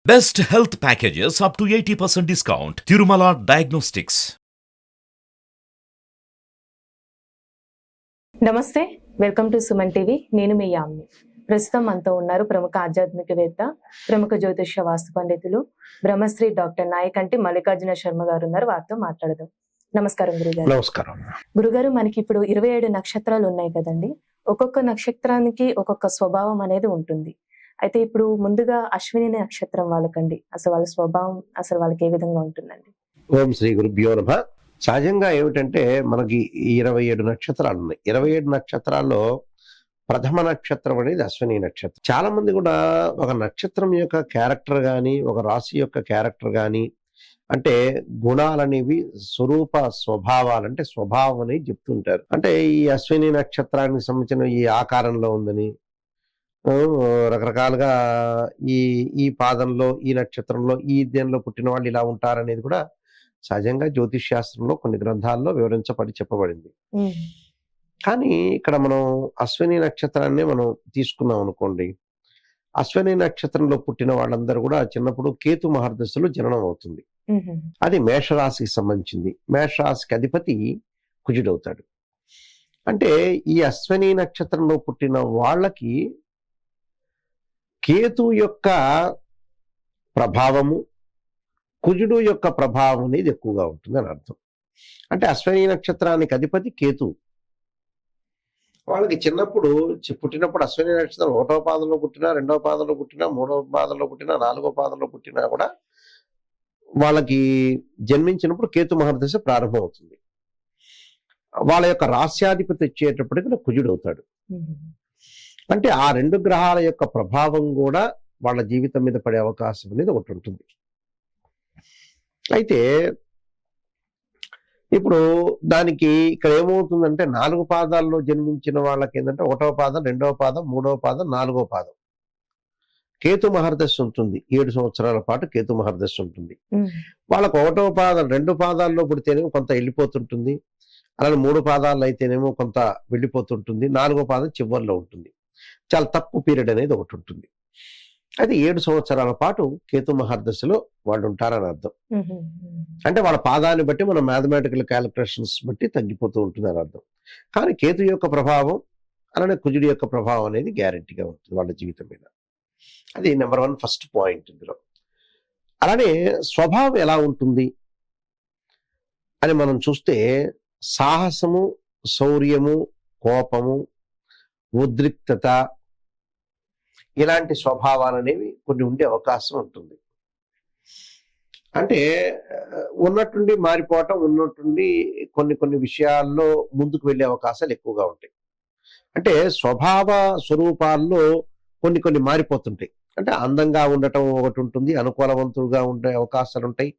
Best health packages up to 80% discount. Tirumala Diagnostics. నమస్తే, welcome to Suman TV. నేను మీ యామ్ని. ప్రస్తుతం మనతో ఉన్నారు ప్రముఖ ఆధ్యాత్మికవేత్త, ప్రముఖ జ్యోతిష్య వాస్తు పండితులు, బ్రహ్మశ్రీ డాక్టర్ నాయకంటి మల్లికార్జున శర్మ గారు ఉన్నారు. వారితో మాట్లాడదాం. నమస్కారం గురుగారు. నమస్కారం. గురుగారు, మనకి ఇప్పుడు 27 నక్షత్రాలు ఉన్నాయి కదండి. ఒక్కొక్క నక్షత్రానికి ఒక్కొక్క స్వభావం అనేది ఉంటుంది. అయితే ఇప్పుడు ముందుగా అశ్విని నక్షత్రం వాళ్ళకండి, అసలు వాళ్ళ స్వభావం అసలు వాళ్ళకి ఏ విధంగా ఉంటుందండి? ఓం శ్రీ గురుభ్యో నమః. సహజంగా ఏమిటంటే మనకి 27 నక్షత్రాలు ఉన్నాయి. 27 నక్షత్రాల్లో ప్రథమ నక్షత్రం అనేది అశ్విని నక్షత్రం. చాలా మంది కూడా ఒక నక్షత్రం యొక్క క్యారెక్టర్ కానీ, ఒక రాశి యొక్క క్యారెక్టర్ కానీ, అంటే గుణాలనేవి స్వరూప స్వభావాలు, అంటే స్వభావం అనేది చెప్తుంటారు. అంటే ఈ అశ్విని నక్షత్రానికి సంబంధించిన ఈ ఆకారంలో ఉందని, రకరకాలుగా ఈ ఈ పాదంలో, ఈ నక్షత్రంలో, ఈ దేనిలో పుట్టిన వాళ్ళు ఇలా ఉంటారనేది కూడా సహజంగా జ్యోతిష్ శాస్త్రంలో కొన్ని గ్రంథాల్లో వివరించబడి చెప్పబడింది. కానీ ఇక్కడ మనం అశ్విని నక్షత్రాన్ని మనం తీసుకున్నాం అనుకోండి. అశ్విని నక్షత్రంలో పుట్టిన వాళ్ళందరూ కూడా చిన్నప్పుడు కేతు మహర్దశలో జననం అవుతుంది. అది మేషరాశికి సంబంధించింది. మేషరాశికి అధిపతి కుజుడవుతాడు. అంటే ఈ అశ్విని నక్షత్రంలో పుట్టిన వాళ్ళకి కేతు యొక్క ప్రభావము, కుజుడు యొక్క ప్రభావం అనేది ఎక్కువగా ఉంటుంది అని అర్థం. అంటే అశ్విని నక్షత్రానికి అధిపతి కేతు. వాళ్ళకి చిన్నప్పుడు పుట్టినప్పుడు అశ్విని నక్షత్రం 1వ పాదంలో పుట్టినా, 2వ పాదంలో పుట్టినా, 3వ పాదంలో పుట్టినా, 4వ పాదంలో పుట్టినా కూడా వాళ్ళకి జన్మించినప్పుడు కేతు మహర్దశ ప్రారంభం అవుతుంది. వాళ్ళ యొక్క రాస్యాధిపతి వచ్చేటప్పటికి కుజుడు అవుతాడు. అంటే ఆ 2 గ్రహాల యొక్క ప్రభావం కూడా వాళ్ళ జీవితం మీద పడే అవకాశం అనేది ఒకటి ఉంటుంది. అయితే ఇప్పుడు దానికి ఇక్కడ ఏమవుతుందంటే 4 పాదాల్లో జన్మించిన వాళ్ళకి ఏంటంటే 1వ పాదం, 2వ పాదం, 3వ పాదం, 4వ పాదం కేతు మహర్దశ ఉంటుంది. 7 సంవత్సరాల పాటు కేతు మహర్దశ ఉంటుంది. వాళ్ళకు 1వ పాదం 2 పాదాల్లో పుడితేనేమో కొంత వెళ్ళిపోతుంటుంది. అలానే 3 పాదాల్లో అయితేనేమో కొంత వెళ్ళిపోతుంటుంది. 4వ పాదం చివరిలో ఉంటుంది. చాలా తక్కువ పీరియడ్ అనేది ఒకటి ఉంటుంది. అది 7 సంవత్సరాల పాటు కేతు మహర్దశలో వాళ్ళు ఉంటారని అర్థం. అంటే వాళ్ళ పాదాన్ని బట్టి మనం మ్యాథమెటికల్ క్యాలిక్యులేషన్స్ బట్టి తగ్గిపోతూ ఉంటుంది అని అర్థం. కానీ కేతు యొక్క ప్రభావం అలానే కుజుడి యొక్క ప్రభావం అనేది గ్యారెంటీగా ఉంటుంది వాళ్ళ జీవితం మీద. అది నెంబర్ 1 ఫస్ట్ పాయింట్ ఇందులో. అలానే స్వభావం ఎలా ఉంటుంది అని మనం చూస్తే సాహసము, శౌర్యము, కోపము, ఉద్రిక్తత ఇలాంటి స్వభావాలు అనేవి కొన్ని ఉండే అవకాశం ఉంటుంది. అంటే ఉన్నట్టుండి మారిపోవటం, ఉన్నట్టుండి కొన్ని కొన్ని విషయాల్లో ముందుకు వెళ్ళే అవకాశాలు ఎక్కువగా ఉంటాయి. అంటే స్వభావ స్వరూపాల్లో కొన్ని కొన్ని మారిపోతుంటాయి. అంటే అందంగా ఉండటం ఒకటి ఉంటుంది, అనుకూలవంతుడుగా ఉండే అవకాశాలు ఉంటాయి,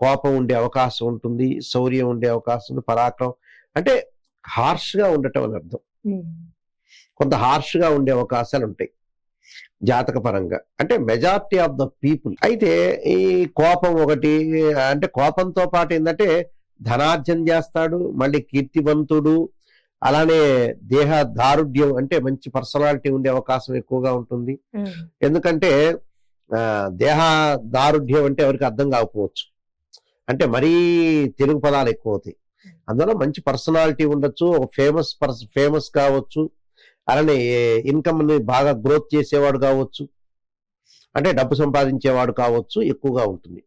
కోపం ఉండే అవకాశం ఉంటుంది, శౌర్యం ఉండే అవకాశం ఉంది, పరాక్రమం అంటే హార్ష్గా ఉండటం అని అర్థం. కొంత హార్ష్గా ఉండే అవకాశాలు ఉంటాయి జాతక పరంగా. అంటే మెజారిటీ ఆఫ్ ద పీపుల్. అయితే ఈ కోపం ఒకటి, అంటే కోపంతో పాటు ఏంటంటే ధనార్జన చేస్తాడు, మళ్ళీ కీర్తివంతుడు, అలానే దేహ దారుఢ్యం అంటే మంచి పర్సనాలిటీ ఉండే అవకాశం ఎక్కువగా ఉంటుంది. ఎందుకంటే దేహ దారుఢ్యం అంటే ఎవరికి అర్థం కాకపోవచ్చు, అంటే మరీ తెలుగు పదాలు ఎక్కువ అవుతాయి. అందువల్ల మంచి పర్సనాలిటీ ఉండొచ్చు, ఒక ఫేమస్ కావచ్చు, అలానే ఇన్కమ్ ని బాగా గ్రోత్ చేసేవాడు కావచ్చు, అంటే డబ్బు సంపాదించేవాడు కావచ్చు, ఎక్కువగా ఉంటుంది.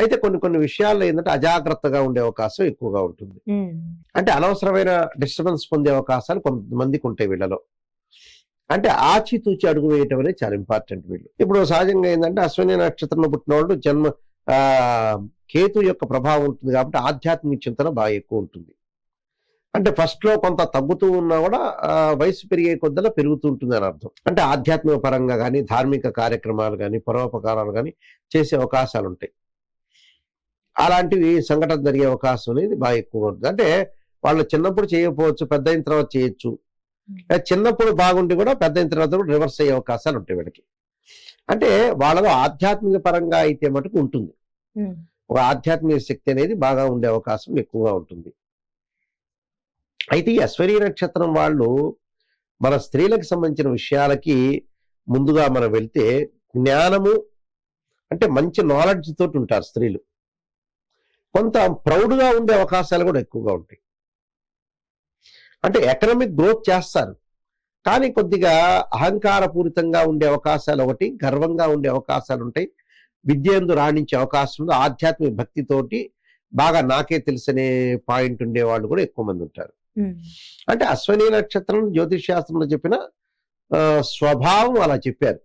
అయితే కొన్ని కొన్ని విషయాల్లో ఏంటంటే అజాగ్రత్తగా ఉండే అవకాశం ఎక్కువగా ఉంటుంది. అంటే అనవసరమైన డిస్టర్బెన్స్ పొందే అవకాశాలు కొంతమందికి ఉంటాయి వీళ్ళలో. అంటే ఆచితూచి అడుగు వేయటం అనేది చాలా ఇంపార్టెంట్ వీళ్ళు. ఇప్పుడు సహజంగా ఏంటంటే అశ్విని నక్షత్రంలో పుట్టిన వాళ్ళు కేతు యొక్క ప్రభావం ఉంటుంది కాబట్టి ఆధ్యాత్మిక చింతన బాగా ఎక్కువ ఉంటుంది. అంటే ఫస్ట్ లో కొంత తగ్గుతూ ఉన్నా కూడా వయసు పెరిగే కొద్దలా పెరుగుతూ ఉంటుంది అని అర్థం. అంటే ఆధ్యాత్మిక పరంగా కానీ, ధార్మిక కార్యక్రమాలు కానీ, పరోపకారాలు కానీ చేసే అవకాశాలు ఉంటాయి. అలాంటివి సంఘటన జరిగే అవకాశం అనేది బాగా ఎక్కువగా ఉంటుంది. అంటే వాళ్ళు చిన్నప్పుడు చేయకపోవచ్చు, పెద్ద అయిన తర్వాత చేయొచ్చు. చిన్నప్పుడు బాగుండి కూడా పెద్ద అయిన తర్వాత కూడా రివర్స్ అయ్యే అవకాశాలు ఉంటాయి వీళ్ళకి. అంటే వాళ్ళలో ఆధ్యాత్మిక పరంగా అయితే మటుకు ఉంటుంది, ఒక ఆధ్యాత్మిక శక్తి అనేది బాగా ఉండే అవకాశం ఎక్కువగా ఉంటుంది. అయితే ఈ అశ్విని నక్షత్రం వాళ్ళు మన స్త్రీలకు సంబంధించిన విషయాలకి ముందుగా మనం వెళ్తే జ్ఞానము, అంటే మంచి నాలెడ్జ్ తోటి ఉంటారు స్త్రీలు. కొంత ప్రౌడ్గా ఉండే అవకాశాలు కూడా ఎక్కువగా ఉంటాయి. అంటే ఎకనామిక్ గ్రోత్ చేస్తారు, కానీ కొద్దిగా అహంకారపూరితంగా ఉండే అవకాశాలు ఒకటి, గర్వంగా ఉండే అవకాశాలు ఉంటాయి. విద్యందు రాణించే అవకాశం ఉంది. ఆధ్యాత్మిక భక్తితోటి బాగా నాకే తెలిసనే పాయింట్ ఉండే వాళ్ళు కూడా ఎక్కువ మంది ఉంటారు. అంటే అశ్విని నక్షత్రం జ్యోతిష్ శాస్త్రంలో చెప్పిన స్వభావం అలా చెప్పారు.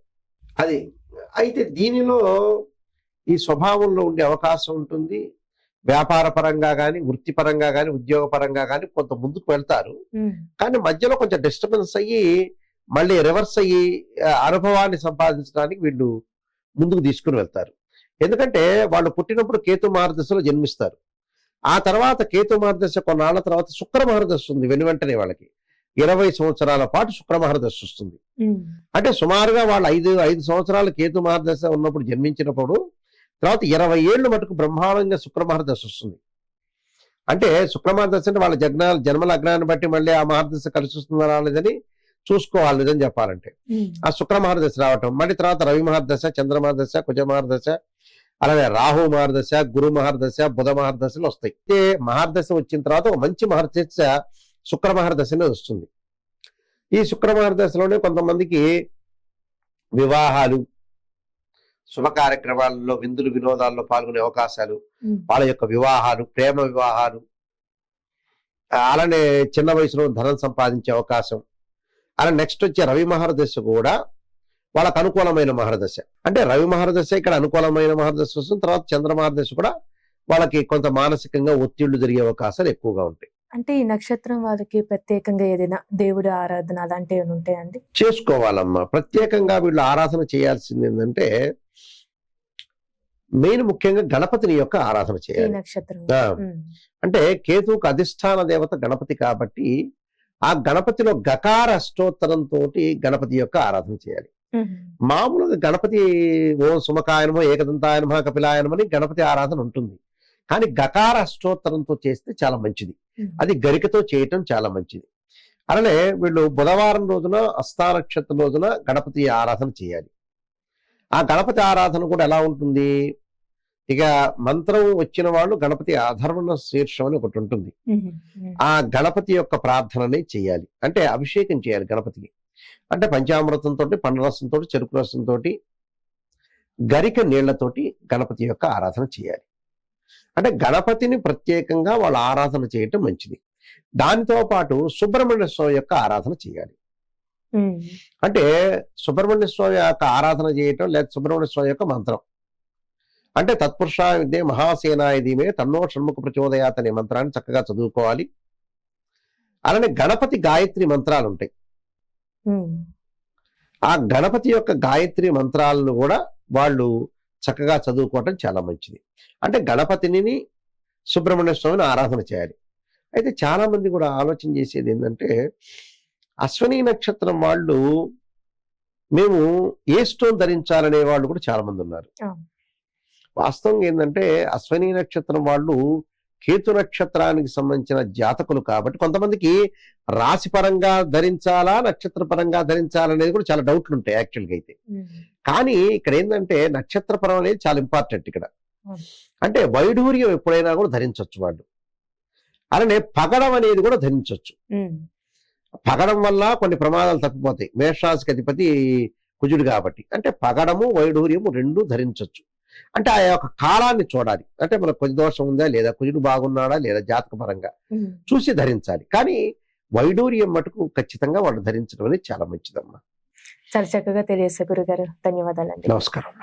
అది అయితే దీనిలో ఈ స్వభావంలో ఉండే అవకాశం ఉంటుంది. వ్యాపార పరంగా కానీ, వృత్తిపరంగా కానీ, ఉద్యోగ పరంగా కానీ కొంత ముందుకు వెళ్తారు. కానీ మధ్యలో కొంచెం డిస్టర్బెన్స్ అయ్యి మళ్ళీ రివర్స్ అయ్యి అనుభవాన్ని సంపాదించడానికి వీళ్ళు ముందుకు తీసుకుని వెళ్తారు. ఎందుకంటే వాళ్ళు పుట్టినప్పుడు కేతు మహర్దశలో జన్మిస్తారు. ఆ తర్వాత కేతు మహర్దశ కొన్నాళ్ల తర్వాత శుక్ర మహర్దశ ఉంది. వెంటనే వాళ్ళకి 20 సంవత్సరాల పాటు శుక్ర మహర్దశ వస్తుంది. అంటే సుమారుగా వాళ్ళు 5 సంవత్సరాలు కేతు మహర్దశ ఉన్నప్పుడు జన్మించినప్పుడు తర్వాత 20 ఏళ్ళు మటుకు బ్రహ్మాండంగా శుక్ర మహర్దశ వస్తుంది. అంటే శుక్ర మహర్దశ అంటే వాళ్ళ జన్మ లగ్నాన్ని బట్టి మళ్ళీ ఆ మహర్దశ కలిసి వస్తుందా రాలేదని చూసుకోవాలి నిజం చెప్పాలంటే. ఆ శుక్ర మహర్దశ రావటం, మళ్ళీ తర్వాత రవి మహర్దశ, చంద్ర మహర్దశ, కుజ మహర్దశ, అలాగే రాహు మహర్దశ, గురు మహర్దశ, బుధ మహర్దశలు వస్తాయి. అయితే మహర్దశ వచ్చిన తర్వాత ఒక మంచి మహర్దశ శుక్ర మహర్దశనే వస్తుంది. ఈ శుక్ర మహర్దశలోనే కొంతమందికి వివాహాలు, శుభ కార్యక్రమాలలో, విందులు వినోదాల్లో పాల్గొనే అవకాశాలు, వాళ్ళ యొక్క వివాహాలు, ప్రేమ వివాహాలు, అలానే చిన్న వయసులో ధనం సంపాదించే అవకాశం. అలా నెక్స్ట్ వచ్చే రవి మహర్దశ కూడా వాళ్ళకు అనుకూలమైన మహర్దశ. అంటే రవి మహర్దశ ఇక్కడ అనుకూలమైన మహర్దశ వస్తుంది. తర్వాత చంద్ర మహర్దశ కూడా వాళ్ళకి కొంత మానసికంగా ఒత్తిళ్లు జరిగే అవకాశాలు ఎక్కువగా ఉంటాయి. అంటే ఈ నక్షత్రం వాళ్ళకి ప్రత్యేకంగా ఏదైనా దేవుడి ఆరాధన అలాంటివి ఉంటాయండి? చేసుకోవాలమ్మా. ప్రత్యేకంగా వీళ్ళు ఆరాధన చేయాల్సింది ఏంటంటే మెయిన్ ముఖ్యంగా గణపతిని యొక్క ఆరాధన ఈ చేయాలి. నక్షత్రం. అంటే కేతువుకు అధిష్టాన దేవత గణపతి కాబట్టి ఆ గణపతిలో గకార అష్టోత్తరంతో గణపతి యొక్క ఆరాధన చేయాలి. మామూలుగా గణపతి ఓం సుమకాయనమో, ఏకదంతాయనమో, కపిలాయనమని గణపతి ఆరాధన ఉంటుంది. కానీ గకార అష్టోత్తరంతో చేస్తే చాలా మంచిది. అది గరికతో చేయటం చాలా మంచిది. అలానే వీళ్ళు బుధవారం రోజున హస్తా నక్షత్రం రోజున గణపతి ఆరాధన చేయాలి. ఆ గణపతి ఆరాధన కూడా ఎలా ఉంటుంది, ఇక మంత్రం వచ్చిన వాళ్ళు గణపతి అధర్వణ శీర్షం అని ఒకటి ఉంటుంది. ఆ గణపతి యొక్క ప్రార్థనని చేయాలి. అంటే అభిషేకం చేయాలి గణపతికి. అంటే పంచామృతంతో, పండ్రసంతో, చెరుకు రసంతో, గరిక నీళ్లతోటి గణపతి యొక్క ఆరాధన చేయాలి. అంటే గణపతిని ప్రత్యేకంగా వాళ్ళు ఆరాధన చేయటం మంచిది. దానితో పాటు సుబ్రహ్మణ్య స్వామి యొక్క ఆరాధన చేయాలి. అంటే సుబ్రహ్మణ్య స్వామి యొక్క ఆరాధన చేయటం, లేదా సుబ్రహ్మణ్య స్వామి యొక్క మంత్రం అంటే తత్పురుషాయ విద్యే మహాసేనాయ ధీమే తన్నో షణ్ముఖ ప్రచోదయాత్ అనే మంత్రాన్ని చక్కగా చదువుకోవాలి. అలానే గణపతి గాయత్రి మంత్రాలు ఉంటాయి. ఆ గణపతి యొక్క గాయత్రి మంత్రాలను కూడా వాళ్ళు చక్కగా చదువుకోవటం చాలా మంచిది. అంటే గణపతిని, సుబ్రహ్మణ్య స్వామిని ఆరాధన చేయాలి. అయితే చాలా మంది కూడా ఆలోచన చేసేది ఏంటంటే అశ్విని నక్షత్రం వాళ్ళు మేము ఏ స్టోన్ ధరించాలనే వాళ్ళు కూడా చాలా మంది ఉన్నారు. వాస్తవంగా ఏంటంటే అశ్విని నక్షత్రం వాళ్ళు కేతు నక్షత్రానికి సంబంధించిన జాతకులు కాబట్టి కొంతమందికి రాశి పరంగా ధరించాలా, నక్షత్ర పరంగా ధరించాలనేది కూడా చాలా డౌట్లు ఉంటాయి యాక్చువల్గా అయితే. కానీ ఇక్కడ ఏంటంటే నక్షత్ర పరం అనేది చాలా ఇంపార్టెంట్ ఇక్కడ. అంటే వైఢూర్యం ఎప్పుడైనా కూడా ధరించవచ్చు వాళ్ళు. అలానే పగడం అనేది కూడా ధరించవచ్చు. పగడం వల్ల కొన్ని ప్రమాదాలు తప్పిపోతాయి. మేషరాశికి అధిపతి కుజుడు కాబట్టి అంటే పగడము, వైఢూర్యము రెండు ధరించవచ్చు. అంటే ఆ యొక్క కాలాన్ని చూడాలి. అంటే మనకు కుజ దోషం ఉందా లేదా, కుజుడు బాగున్నాడా లేదా, జాతక పరంగా చూసి ధరించాలి. కానీ వైడూర్యం మటుకు ఖచ్చితంగా వాళ్ళు ధరించడం అనేది చాలా మంచిదమ్మా. చాలా చక్కగా తెలియజేశారు గురుగారు. ధన్యవాదాలండి. నమస్కారం.